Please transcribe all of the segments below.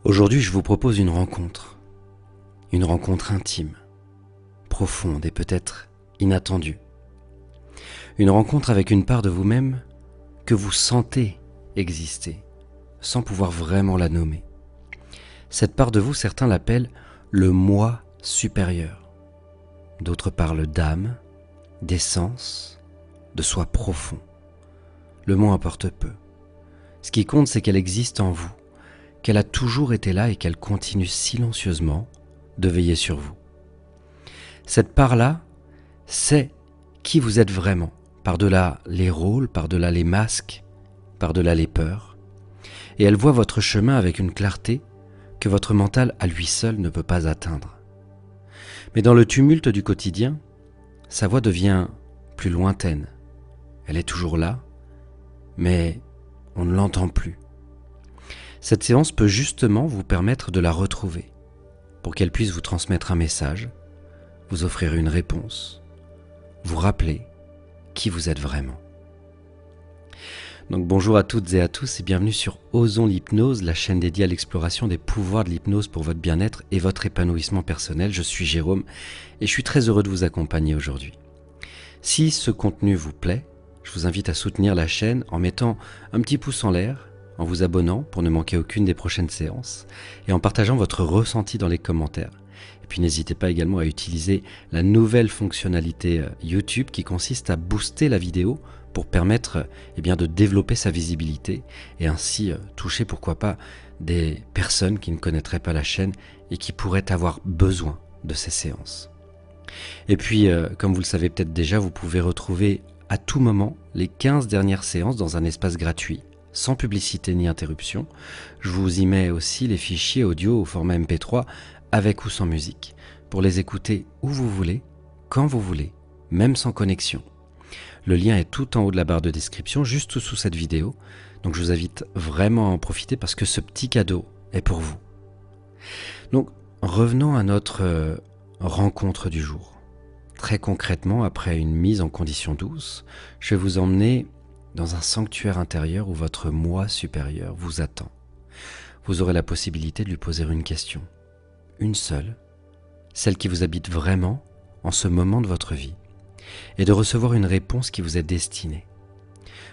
Aujourd'hui, je vous propose une rencontre intime, profonde et peut-être inattendue. Une rencontre avec une part de vous-même que vous sentez exister, sans pouvoir vraiment la nommer. Cette part de vous, certains l'appellent le moi supérieur. D'autres parlent d'âme, d'essence, de soi profond. Le mot importe peu. Ce qui compte, c'est qu'elle existe en vous, qu'elle a toujours été là et qu'elle continue silencieusement de veiller sur vous. Cette part-là, c'est qui vous êtes vraiment, par-delà les rôles, par-delà les masques, par-delà les peurs. Et elle voit votre chemin avec une clarté que votre mental à lui seul ne peut pas atteindre. Mais dans le tumulte du quotidien, sa voix devient plus lointaine. Elle est toujours là, mais on ne l'entend plus. Cette séance peut justement vous permettre de la retrouver, pour qu'elle puisse vous transmettre un message, vous offrir une réponse, vous rappeler qui vous êtes vraiment. Donc bonjour à toutes et à tous et bienvenue sur Osons l'hypnose, la chaîne dédiée à l'exploration des pouvoirs de l'hypnose pour votre bien-être et votre épanouissement personnel. Je suis Jérôme et je suis très heureux de vous accompagner aujourd'hui. Si ce contenu vous plaît, je vous invite à soutenir la chaîne en mettant un petit pouce en l'air, en vous abonnant pour ne manquer aucune des prochaines séances et en partageant votre ressenti dans les commentaires. Et puis n'hésitez pas également à utiliser la nouvelle fonctionnalité YouTube qui consiste à booster la vidéo pour permettre de développer sa visibilité et ainsi toucher pourquoi pas des personnes qui ne connaîtraient pas la chaîne et qui pourraient avoir besoin de ces séances. Et puis, comme vous le savez peut-être déjà, vous pouvez retrouver à tout moment les 15 dernières séances dans un espace gratuit, sans publicité ni interruption. Je vous y mets aussi les fichiers audio au format MP3 avec ou sans musique, pour les écouter où vous voulez, quand vous voulez, même sans connexion. Le lien est tout en haut de la barre de description, juste sous cette vidéo. Donc je vous invite vraiment à en profiter parce que ce petit cadeau est pour vous. Donc revenons à notre rencontre du jour. Très concrètement, après une mise en condition douce, je vais vous emmener dans un sanctuaire intérieur où votre moi supérieur vous attend. Vous aurez la possibilité de lui poser une question. Une seule, celle qui vous habite vraiment en ce moment de votre vie, et de recevoir une réponse qui vous est destinée.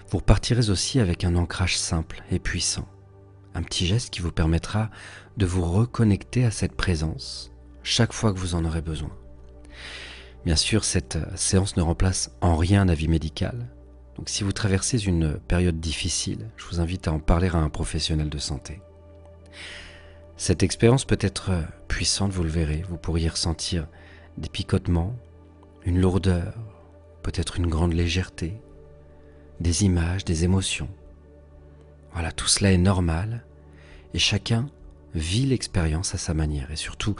Vous repartirez aussi avec un ancrage simple et puissant, un petit geste qui vous permettra de vous reconnecter à cette présence chaque fois que vous en aurez besoin. Bien sûr, cette séance ne remplace en rien un avis médical, donc si vous traversez une période difficile, je vous invite à en parler à un professionnel de santé. Cette expérience peut être puissante, vous le verrez, vous pourriez ressentir des picotements, une lourdeur, peut-être une grande légèreté, des images, des émotions. Voilà, tout cela est normal et chacun vit l'expérience à sa manière. Et surtout,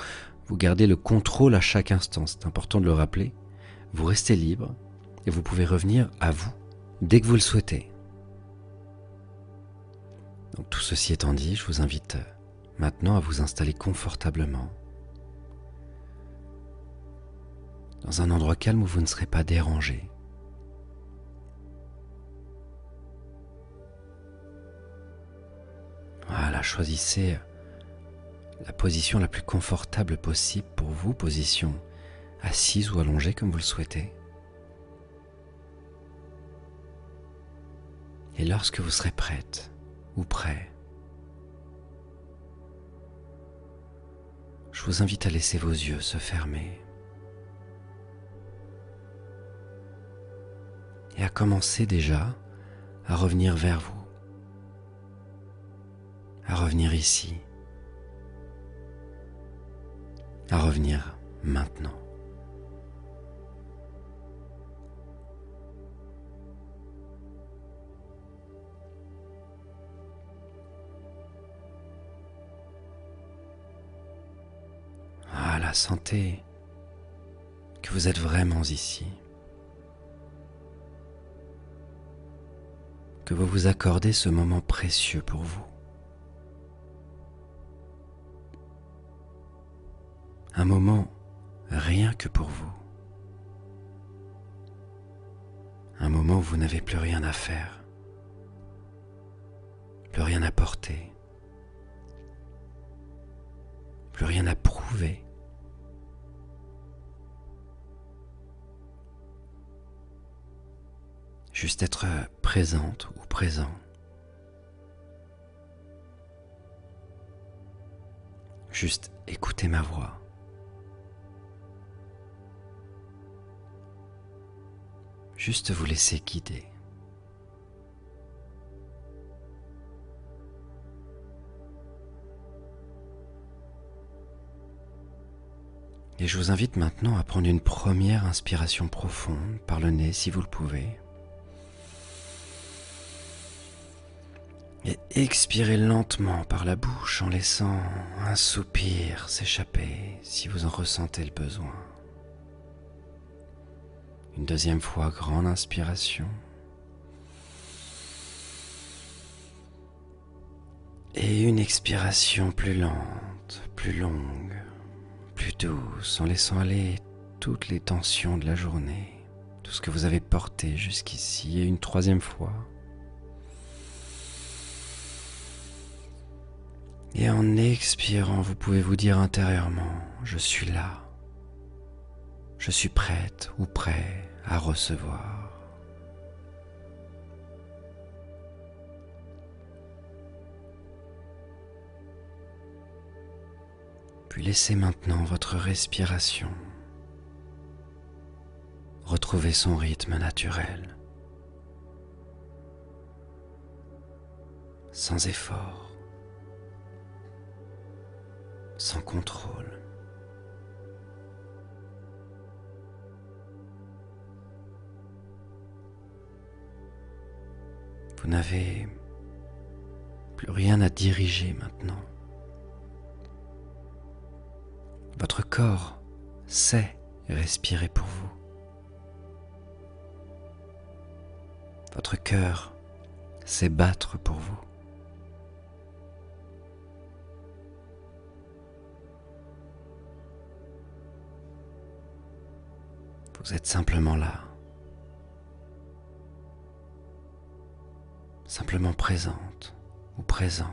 vous gardez le contrôle à chaque instant, c'est important de le rappeler. Vous restez libre et vous pouvez revenir à vous dès que vous le souhaitez. Donc tout ceci étant dit, je vous invite maintenant à vous installer confortablement dans un endroit calme où vous ne serez pas dérangé. Voilà, choisissez la position la plus confortable possible pour vous, position assise ou allongée comme vous le souhaitez. Et lorsque vous serez prête ou prêt, je vous invite à laisser vos yeux se fermer et à commencer déjà à revenir vers vous, à revenir ici, à revenir maintenant. Voilà, sentez que vous êtes vraiment ici, que vous vous accordez ce moment précieux pour vous. Un moment rien que pour vous. Un moment où vous n'avez plus rien à faire, plus rien à porter. plus rien à prouver. Juste être présente ou présent. Juste écouter ma voix. Juste vous laisser guider. Et je vous invite maintenant à prendre une première inspiration profonde par le nez si vous le pouvez. Et expirez lentement par la bouche en laissant un soupir s'échapper si vous en ressentez le besoin. Une deuxième fois, grande inspiration. Et une expiration plus lente, plus longue, plus douce, en laissant aller toutes les tensions de la journée, tout ce que vous avez porté jusqu'ici. Et une troisième fois. Et en expirant, vous pouvez vous dire intérieurement, je suis là. Je suis prête ou prêt à recevoir. Puis laissez maintenant votre respiration retrouver son rythme naturel, sans effort, sans contrôle. Vous n'avez plus rien à diriger maintenant. Votre corps sait respirer pour vous. Votre cœur sait battre pour vous. Vous êtes simplement là, simplement présente ou présent.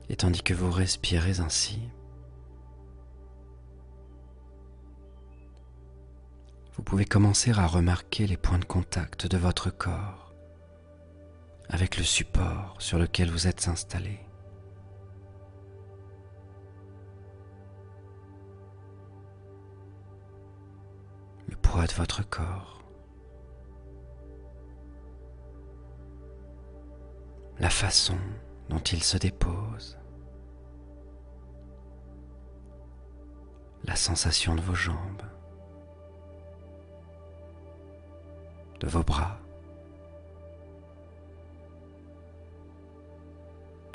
Et tandis que vous respirez ainsi, vous pouvez commencer à remarquer les points de contact de votre corps avec le support sur lequel vous êtes installé. Le poids de votre corps, la façon dont il se dépose, la sensation de vos jambes, de vos bras,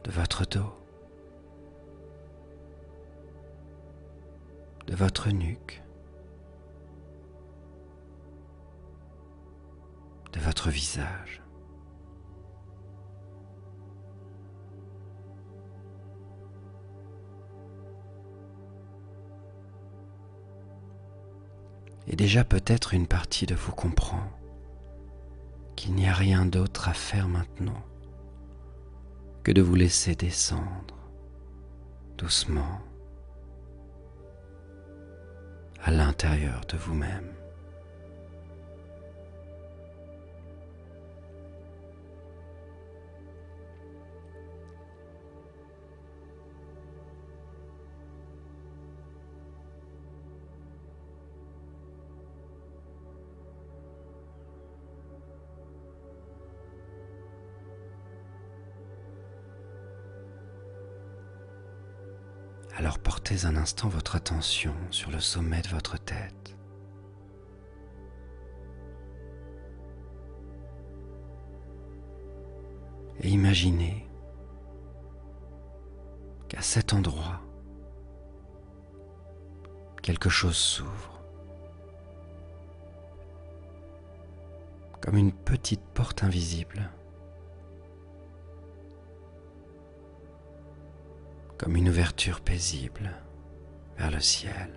de votre dos, de votre nuque, de votre visage. Et déjà peut-être une partie de vous comprend qu'il n'y a rien d'autre à faire maintenant que de vous laisser descendre doucement à l'intérieur de vous-même. Alors portez un instant votre attention sur le sommet de votre tête. Et imaginez qu'à cet endroit, quelque chose s'ouvre, comme une petite porte invisible, comme une ouverture paisible vers le ciel.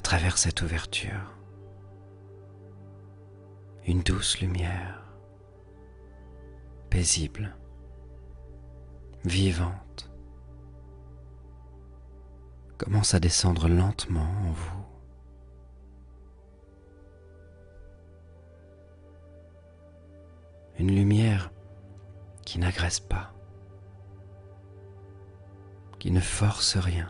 travers cette ouverture, une douce lumière, paisible, vivante, commence à descendre lentement en vous. Une lumière qui n'agresse pas, qui ne force rien.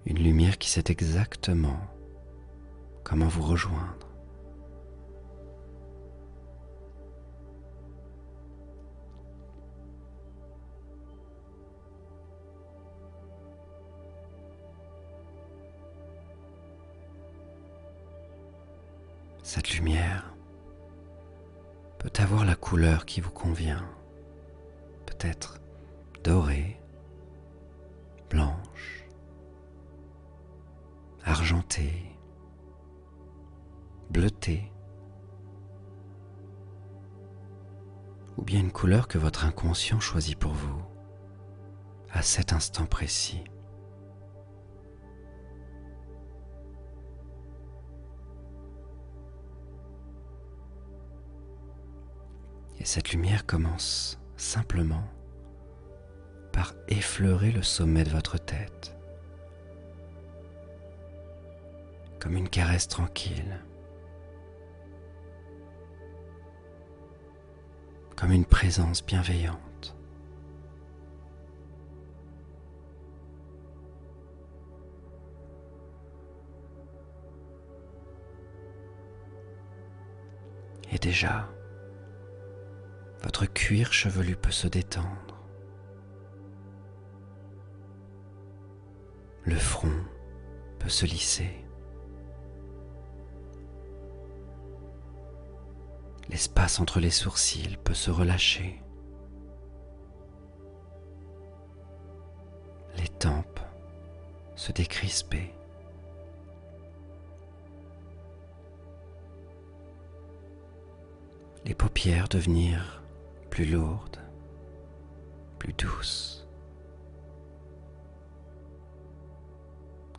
Une lumière qui sait exactement comment vous rejoindre. Cette lumière peut avoir la couleur qui vous convient, peut-être dorée, blanche, argentée, bleutée, ou bien une couleur que votre inconscient choisit pour vous à cet instant précis. Et cette lumière commence simplement par effleurer le sommet de votre tête, comme une caresse tranquille, comme une présence bienveillante. Et déjà, votre cuir chevelu peut se détendre. Le front peut se lisser. L'espace entre les sourcils peut se relâcher. Les tempes se décrisper. Les paupières devenir plus lourdes, plus douces,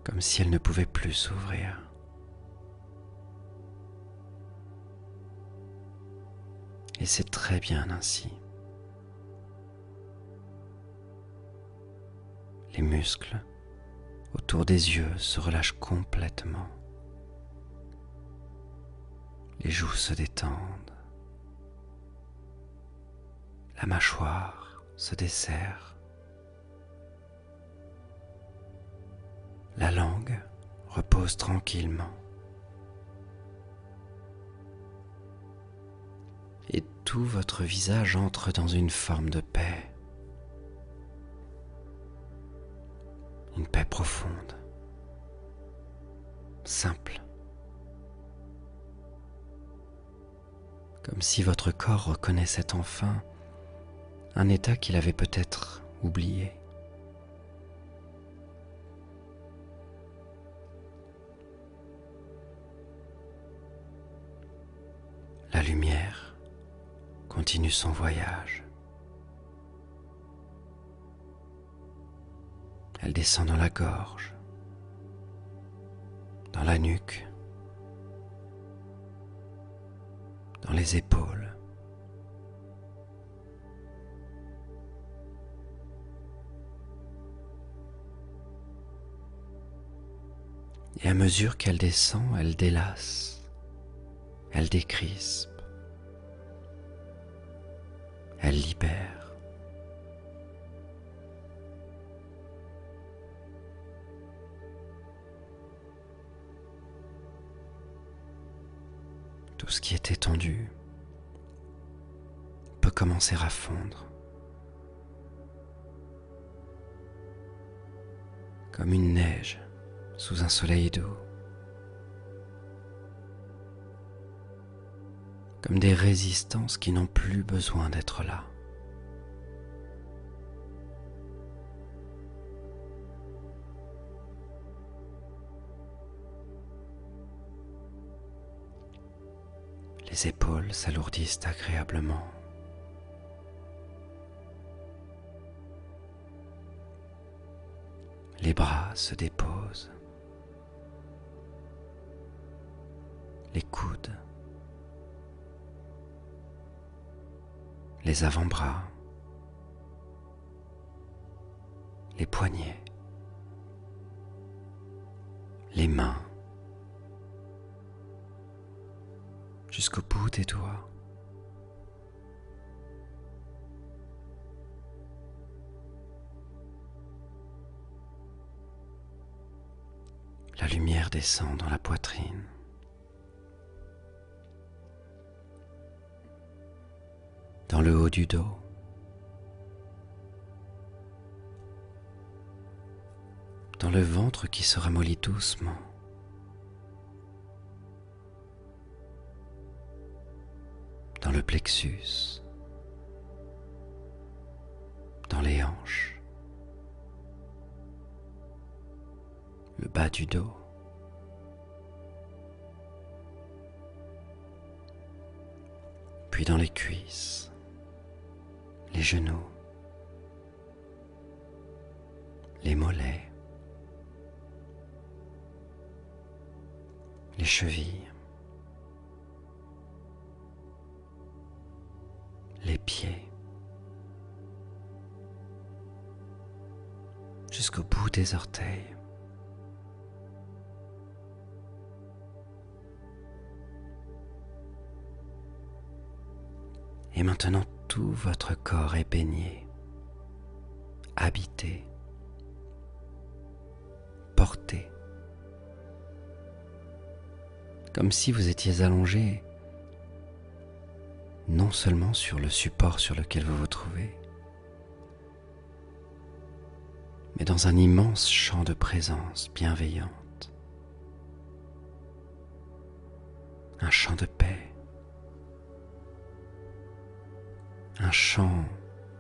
comme si elles ne pouvaient plus s'ouvrir. Et c'est très bien ainsi. Les muscles autour des yeux se relâchent complètement. Les joues se détendent. La mâchoire se desserre. La langue repose tranquillement. Et tout votre visage entre dans une forme de paix. Une paix profonde, simple. Comme si votre corps reconnaissait enfin un état qu'il avait peut-être oublié. La lumière continue son voyage. Elle descend dans la gorge, dans la nuque, dans les épaules. Et à mesure qu'elle descend, elle délasse, elle décrispe, elle libère. Tout ce qui est étendu peut commencer à fondre, comme une neige sous un soleil doux, comme des résistances qui n'ont plus besoin d'être là. Les épaules s'alourdissent agréablement. Les Les bras se déposent, les coudes, les avant-bras, les poignets, les mains, jusqu'au bout des doigts. La lumière descend dans la poitrine. Dans le haut du dos. Dans le ventre qui se ramollit doucement. Dans le plexus. Dans les hanches. Le bas du dos. Puis dans les cuisses, les genoux, les mollets, les chevilles, les pieds, jusqu'au bout des orteils. Et maintenant, tout votre corps est baigné, habité, porté, comme si vous étiez allongé non seulement sur le support sur lequel vous vous trouvez, mais dans un immense champ de présence bienveillante, un champ de paix, un champ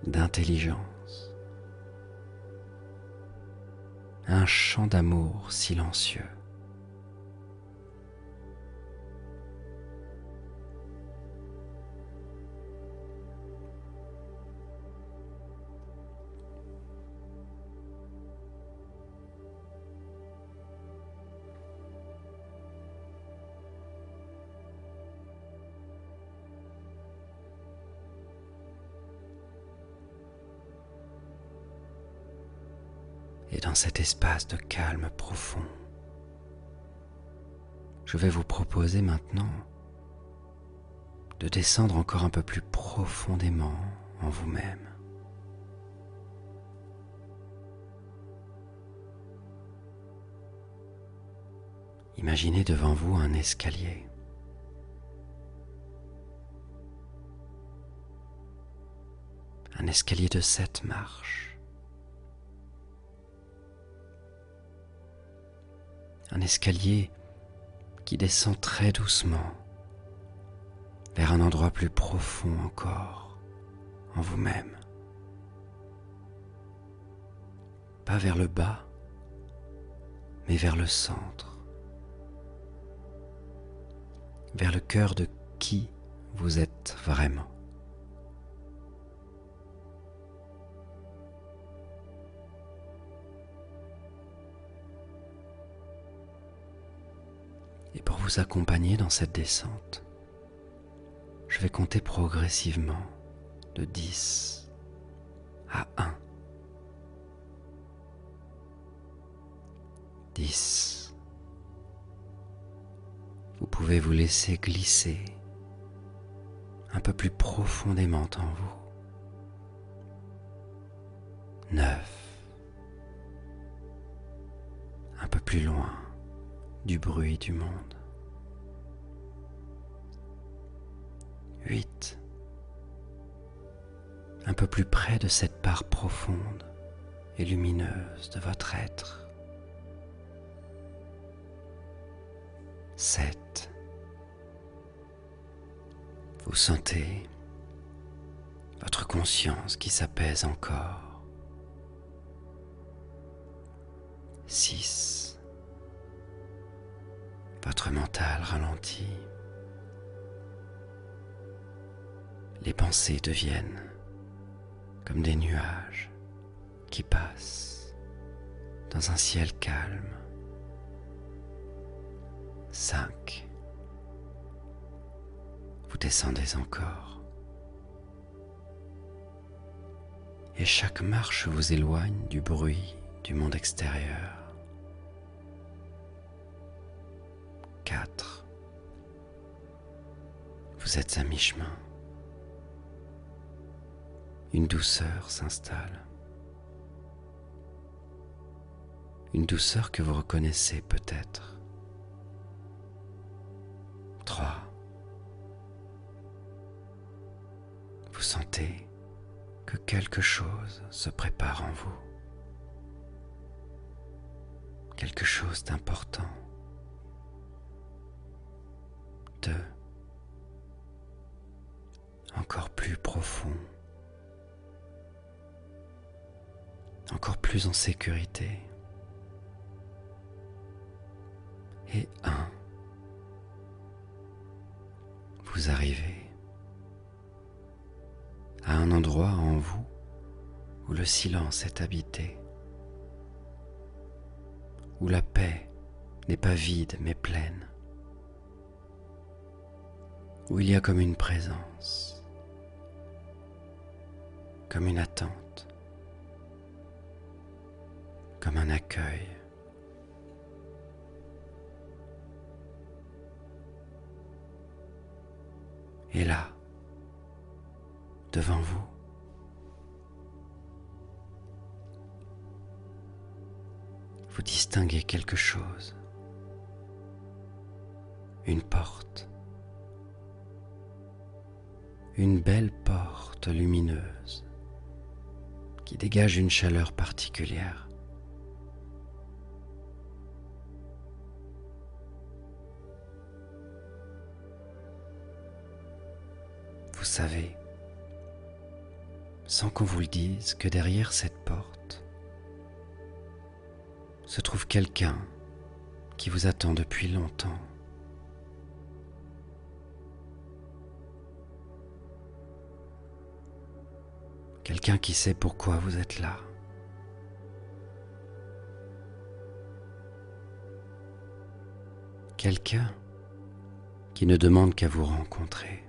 d'intelligence, un champ d'amour silencieux. Et dans cet espace de calme profond, je vais vous proposer maintenant de descendre encore un peu plus profondément en vous-même. Imaginez devant vous un escalier. Un escalier de 7 marches. Un escalier qui descend très doucement vers un endroit plus profond encore en vous-même. Pas vers le bas, mais vers le centre, vers le cœur de qui vous êtes vraiment. Et pour vous accompagner dans cette descente, je vais compter progressivement de 10 à 1. 10. Vous pouvez vous laisser glisser un peu plus profondément en vous. 9. Un peu plus loin du bruit du monde. 8. Un peu plus près de cette part profonde et lumineuse de votre être. 7. Vous sentez votre conscience qui s'apaise encore. 6. Votre mental ralentit. Les pensées deviennent comme des nuages qui passent dans un ciel calme. 5. Vous descendez encore. Et chaque marche vous éloigne du bruit du monde extérieur. 4. Vous êtes à mi-chemin. Une douceur s'installe. Une douceur que vous reconnaissez peut-être. 3. Vous sentez que quelque chose se prépare en vous. Quelque chose d'important. 2. Encore plus profond. Encore plus en sécurité. Et 1. Vous arrivez à un endroit en vous où le silence est habité, où la paix n'est pas vide mais pleine, où il y a comme une présence, comme une attente, comme un accueil. Et là, devant vous, vous distinguez quelque chose, une porte, une belle porte lumineuse qui dégage une chaleur particulière. Vous savez, sans qu'on vous le dise, que derrière cette porte se trouve quelqu'un qui vous attend depuis longtemps. Quelqu'un qui sait pourquoi vous êtes là. Quelqu'un qui ne demande qu'à vous rencontrer.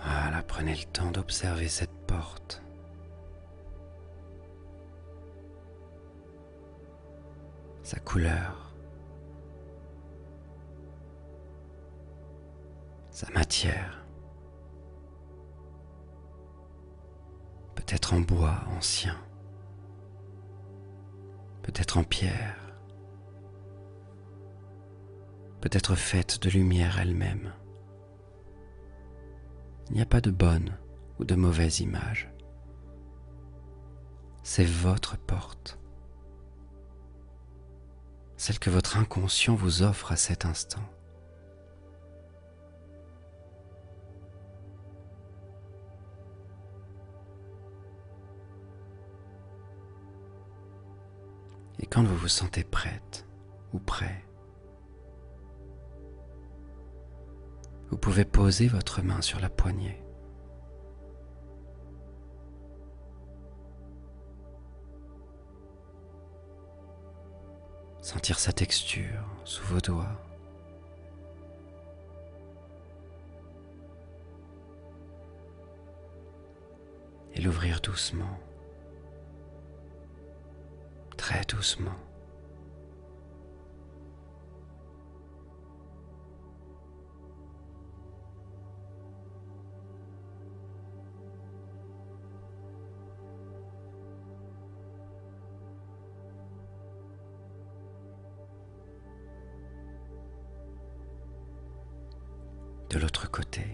Voilà, prenez le temps d'observer cette porte. Sa couleur, sa matière, peut-être en bois ancien, peut-être en pierre, peut-être faite de lumière elle-même. Il n'y a pas de bonne ou de mauvaise image. C'est votre porte, celle que votre inconscient vous offre à cet instant. Et quand vous vous sentez prête ou prêt, vous pouvez poser votre main sur la poignée. Sentir sa texture sous vos doigts. Et l'ouvrir doucement, très doucement. De l'autre côté,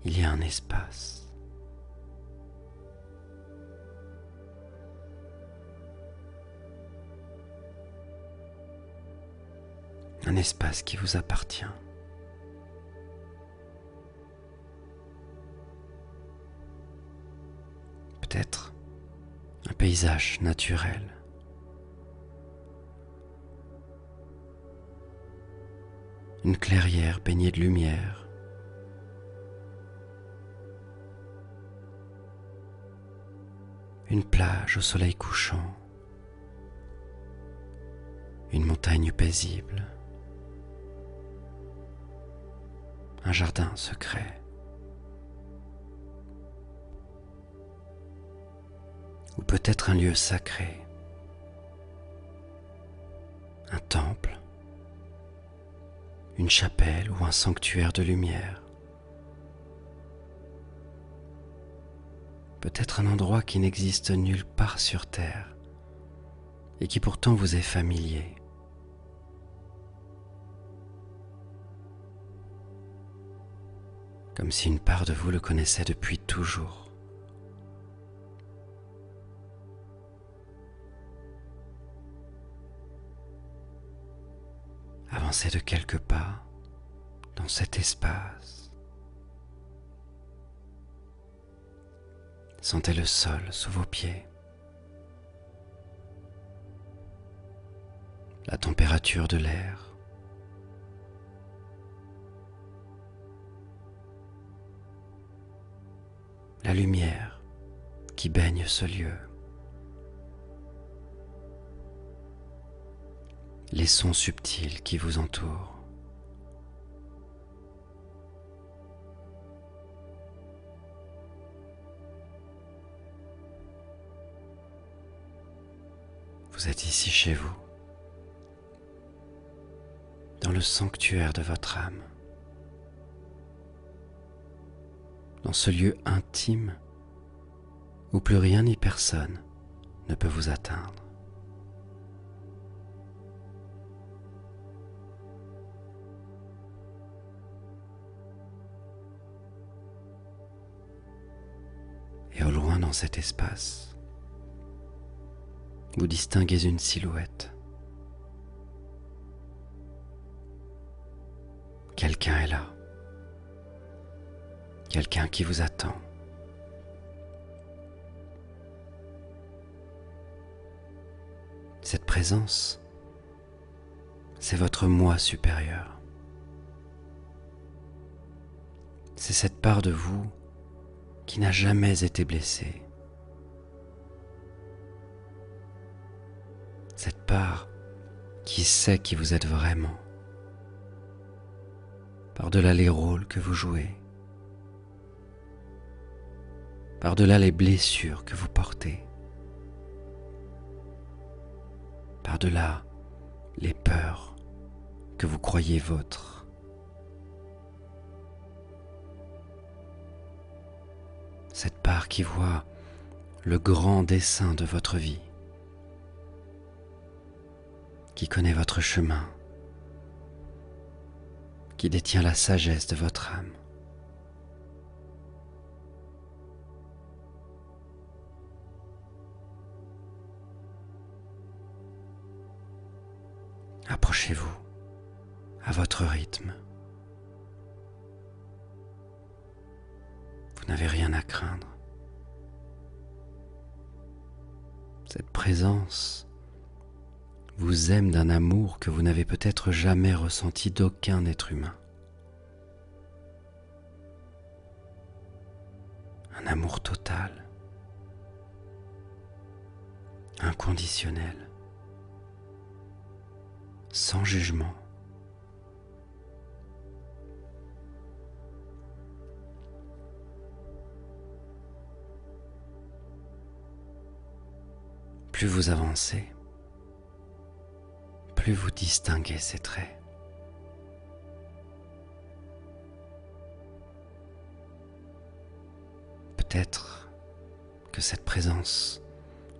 il y a un espace. Un espace qui vous appartient. Peut-être un paysage naturel, une clairière baignée de lumière, une plage au soleil couchant, une montagne paisible, un jardin secret, ou peut-être un lieu sacré, un temple, une chapelle ou un sanctuaire de lumière. Peut-être un endroit qui n'existe nulle part sur terre et qui pourtant vous est familier. Comme si une part de vous le connaissait depuis toujours. Avancez de quelques pas dans cet espace. Sentez le sol sous vos pieds. La température de l'air. La lumière qui baigne ce lieu. Les sons subtils qui vous entourent. Vous êtes ici chez vous, dans le sanctuaire de votre âme, dans ce lieu intime où plus rien ni personne ne peut vous atteindre. Et au loin dans cet espace, vous distinguez une silhouette. Quelqu'un est là. Quelqu'un qui vous attend. Cette présence, c'est votre moi supérieur. C'est cette part de vous qui n'a jamais été blessée. Cette part qui sait qui vous êtes vraiment, par-delà les rôles que vous jouez, par-delà les blessures que vous portez, par-delà les peurs que vous croyez vôtres. Cette part qui voit le grand dessein de votre vie, qui connaît votre chemin, qui détient la sagesse de votre âme. Approchez-vous à votre rythme. Vous n'avez rien à craindre. Cette présence vous aime d'un amour que vous n'avez peut-être jamais ressenti d'aucun être humain. Un amour total, inconditionnel, sans jugement. Plus vous avancez, plus vous distinguez ces traits. Peut-être que cette présence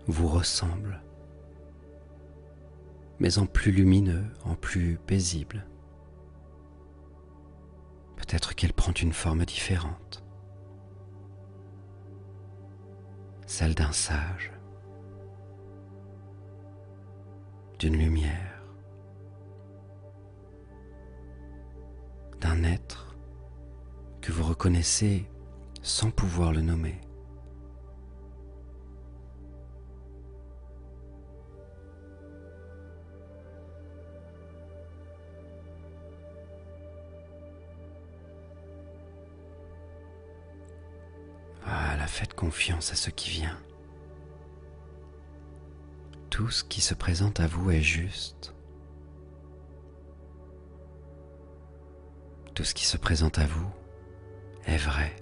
vous ressemble, mais en plus lumineux, en plus paisible. Peut-être qu'elle prend une forme différente, celle d'un sage, d'une lumière, d'un être que vous reconnaissez sans pouvoir le nommer. confiance à ce qui vient. Tout ce qui se présente à vous est juste. Tout ce qui se présente à vous est vrai.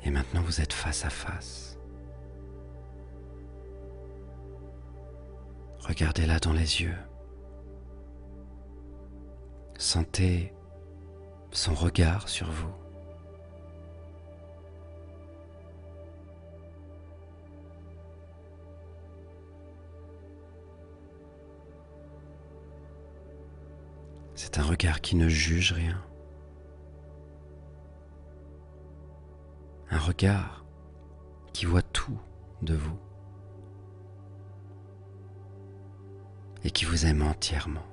Et maintenant vous êtes face à face. Regardez-la dans les yeux. Sentez son regard sur vous. C'est un regard qui ne juge rien. Un regard qui voit tout de vous et qui vous aime entièrement.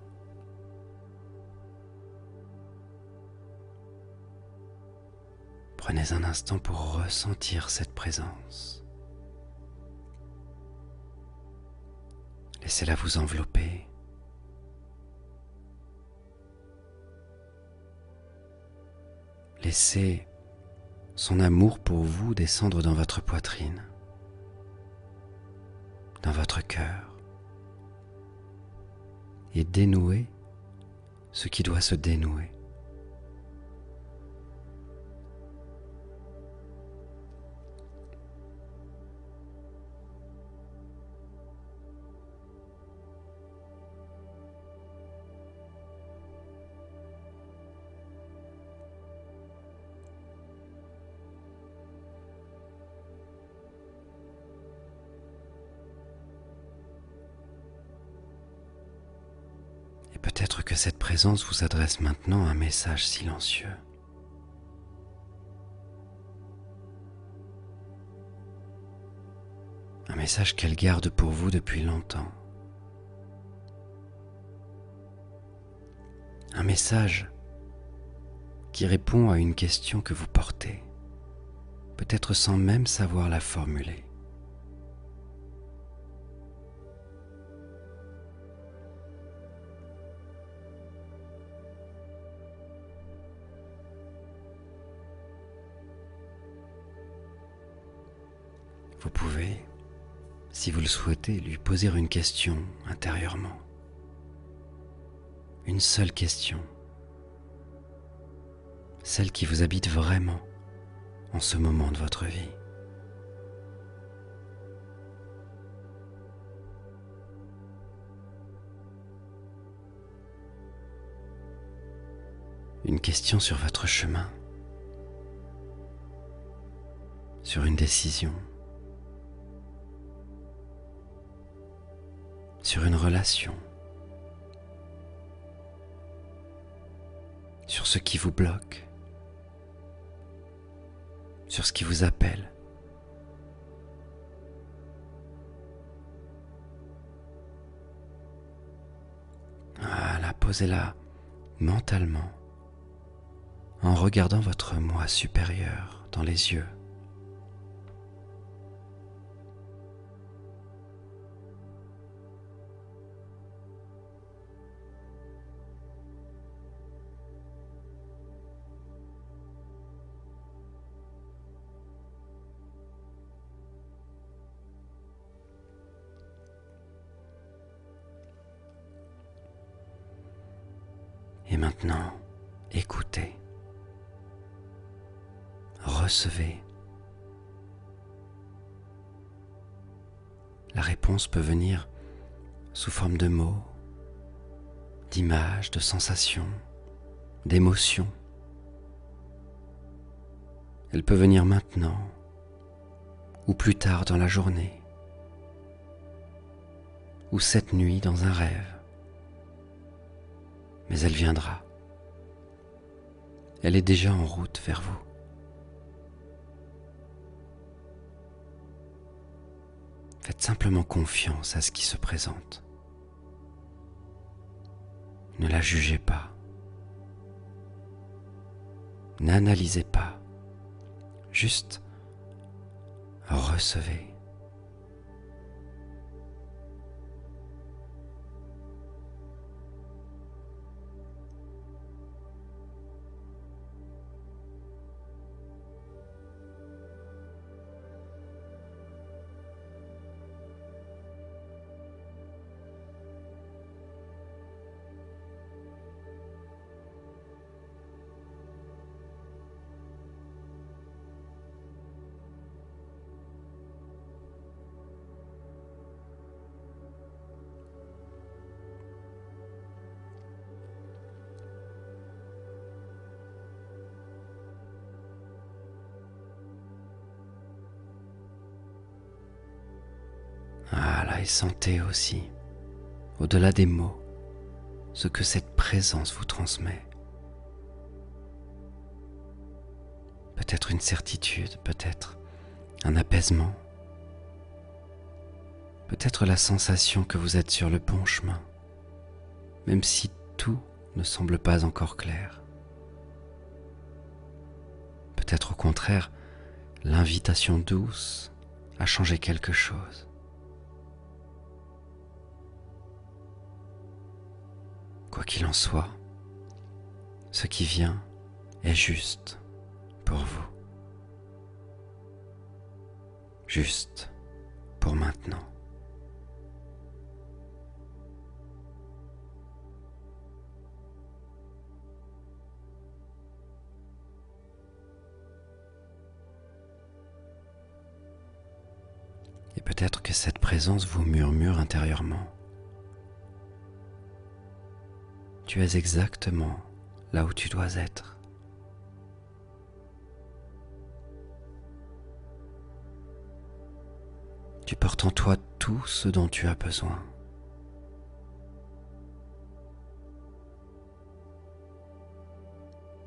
Prenez un instant pour ressentir cette présence. Laissez-la vous envelopper. Laissez son amour pour vous descendre dans votre poitrine, dans votre cœur, et dénouer ce qui doit se dénouer. Et peut-être que cette présence vous adresse maintenant un message silencieux. Un message qu'elle garde pour vous depuis longtemps. Un message qui répond à une question que vous portez, peut-être sans même savoir la formuler. Vous pouvez, si vous le souhaitez, lui poser une question intérieurement. Une seule question. Celle qui vous habite vraiment en ce moment de votre vie. Une question sur votre chemin, sur une décision, sur une relation, sur ce qui vous bloque, sur ce qui vous appelle. Voilà, posez-la mentalement en regardant votre moi supérieur dans les yeux. Et maintenant, écoutez, recevez. La réponse peut venir sous forme de mots, d'images, de sensations, d'émotions. Elle peut venir maintenant ou plus tard dans la journée ou cette nuit dans un rêve. Mais elle viendra. Elle est déjà en route vers vous. Faites simplement confiance à ce qui se présente. Ne la jugez pas. N'analysez pas. Juste recevez. Voilà, et sentez aussi, au-delà des mots, ce que cette présence vous transmet. Peut-être une certitude, peut-être un apaisement, peut-être la sensation que vous êtes sur le bon chemin, même si tout ne semble pas encore clair. Peut-être au contraire l'invitation douce à changer quelque chose. Quoi qu'il en soit, ce qui vient est juste pour vous. Juste pour maintenant. Et peut-être que cette présence vous murmure intérieurement. Tu es exactement là où tu dois être. Tu portes en toi tout ce dont tu as besoin.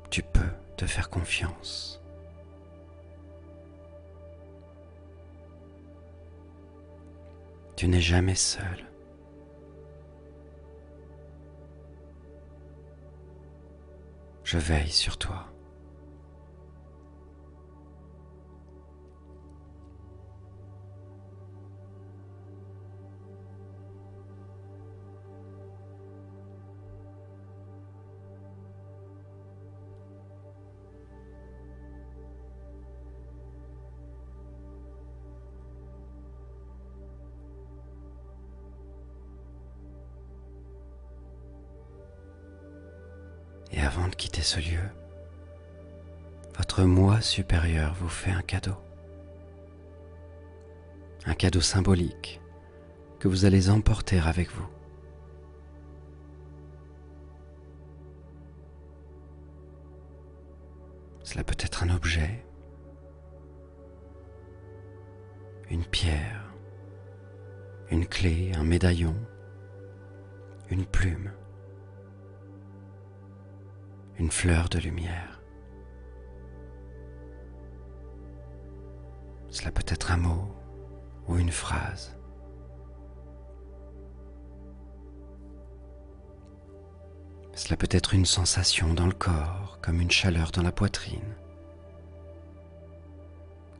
Tu peux te faire confiance. Tu n'es jamais seul. Je veille sur toi. Et avant de quitter ce lieu, votre moi supérieur vous fait un cadeau. Un cadeau symbolique que vous allez emporter avec vous. Cela peut être un objet, une pierre, une clé, un médaillon, une plume, une fleur de lumière. Cela peut être un mot ou une phrase. Cela peut être une sensation dans le corps, comme une chaleur dans la poitrine,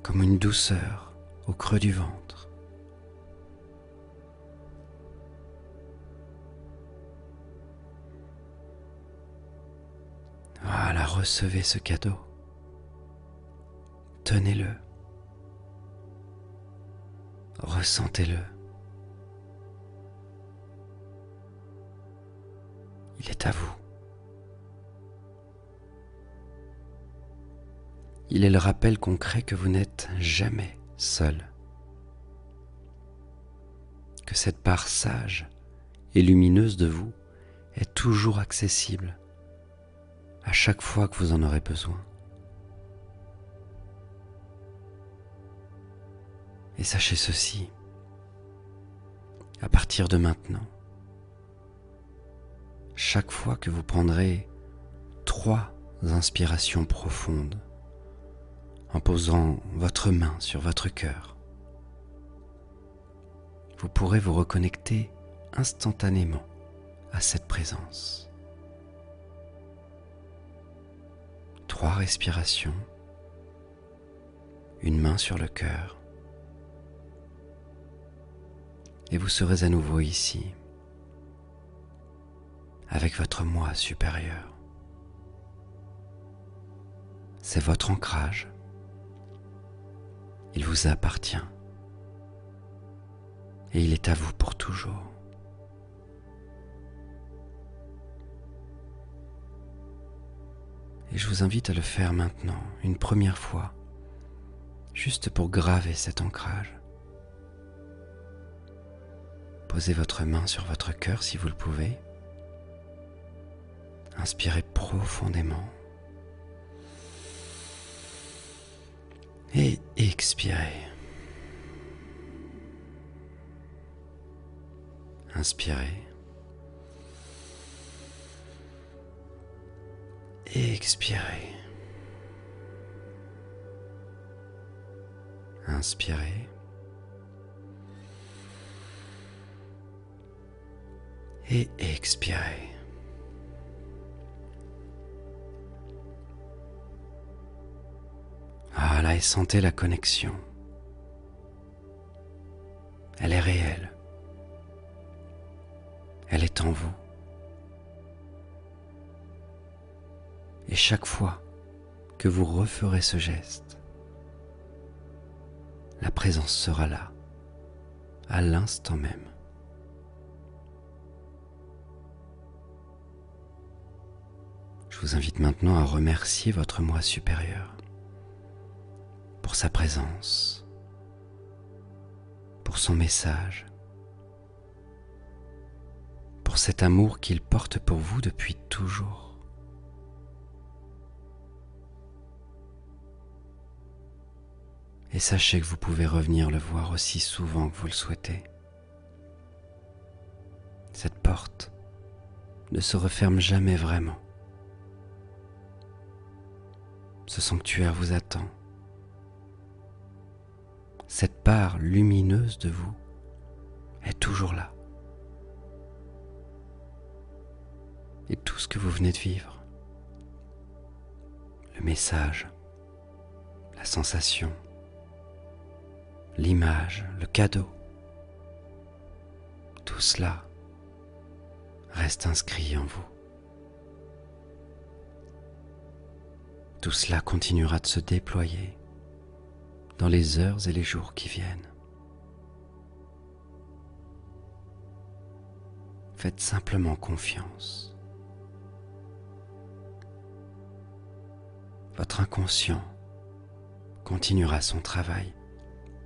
comme une douceur au creux du ventre. Voilà, recevez ce cadeau. Tenez-le. Ressentez-le. Il est à vous. Il est le rappel concret que vous n'êtes jamais seul. Que cette part sage et lumineuse de vous est toujours accessible à chaque fois que vous en aurez besoin. Et sachez ceci, à partir de maintenant, chaque fois que vous prendrez 3 inspirations profondes, en posant votre main sur votre cœur, vous pourrez vous reconnecter instantanément à cette présence. 3 respirations, une main sur le cœur, et vous serez à nouveau ici, avec votre moi supérieur. C'est votre ancrage. Il vous appartient. Et il est à vous pour toujours. Et je vous invite à le faire maintenant, une première fois, juste pour graver cet ancrage. Posez votre main sur votre cœur si vous le pouvez. Inspirez profondément. Et expirez. Inspirez. Expirez. Inspirez. Et expirez. Voilà, et sentez la connexion. Elle est réelle. Elle est en vous. Et chaque fois que vous referez ce geste, la présence sera là, à l'instant même. Je vous invite maintenant à remercier votre moi supérieur pour sa présence, pour son message, pour cet amour qu'il porte pour vous depuis toujours. Et sachez que vous pouvez revenir le voir aussi souvent que vous le souhaitez. Cette porte ne se referme jamais vraiment. Ce sanctuaire vous attend. Cette part lumineuse de vous est toujours là. Et tout ce que vous venez de vivre, le message, la sensation, l'image, le cadeau, tout cela reste inscrit en vous. Tout cela continuera de se déployer dans les heures et les jours qui viennent. Faites simplement confiance. Votre inconscient continuera son travail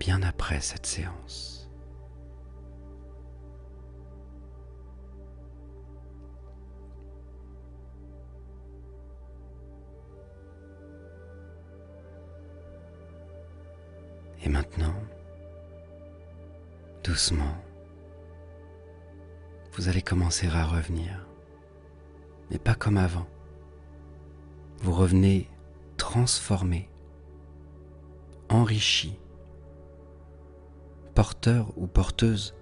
bien après cette séance. Et maintenant, doucement, vous allez commencer à revenir, mais pas comme avant. Vous revenez transformé, enrichi, porteur ou porteuse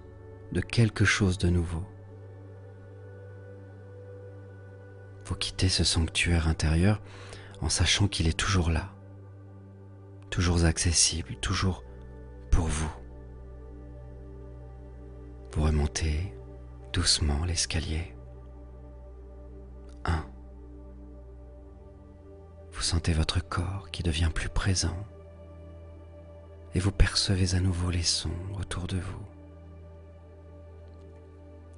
de quelque chose de nouveau. Vous quittez ce sanctuaire intérieur en sachant qu'il est toujours là, toujours accessible, toujours pour vous. Vous remontez doucement l'escalier. 1. Vous sentez votre corps qui devient plus présent et vous percevez à nouveau les sons autour de vous.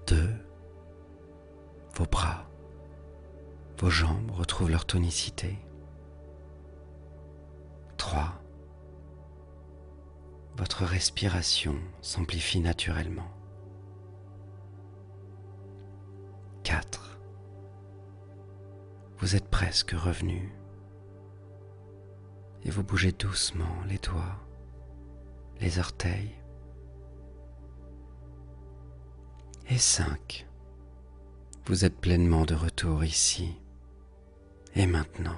2. Vos bras, vos jambes retrouvent leur tonicité. 3. Votre respiration s'amplifie naturellement. 4. Vous êtes presque revenu et vous bougez doucement les doigts, les orteils. Et 5. Vous êtes pleinement de retour ici et maintenant.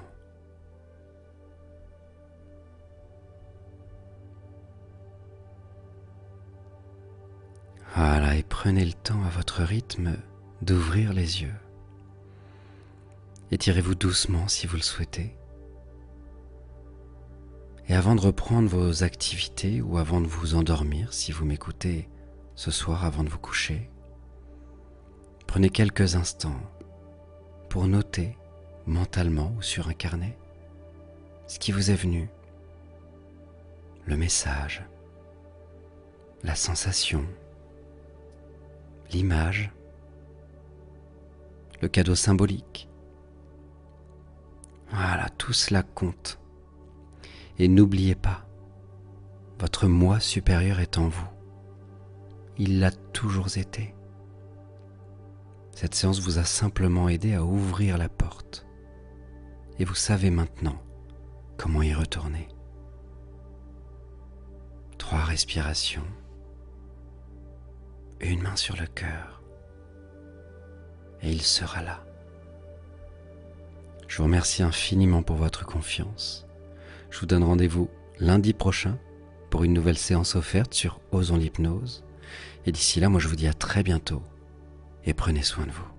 Voilà, et prenez le temps à votre rythme d'ouvrir les yeux. Étirez-vous doucement si vous le souhaitez. Et avant de reprendre vos activités ou avant de vous endormir, si vous m'écoutez ce soir avant de vous coucher, prenez quelques instants pour noter mentalement ou sur un carnet ce qui vous est venu, le message, la sensation, l'image, le cadeau symbolique. Voilà, tout cela compte. Et n'oubliez pas, votre moi supérieur est en vous. Il l'a toujours été. Cette séance vous a simplement aidé à ouvrir la porte. Et vous savez maintenant comment y retourner. 3 respirations. Une main sur le cœur. et il sera là. Je vous remercie infiniment pour votre confiance. Je vous donne rendez-vous lundi prochain pour une nouvelle séance offerte sur Osons l'hypnose. Et d'ici là, moi je vous dis à très bientôt et prenez soin de vous.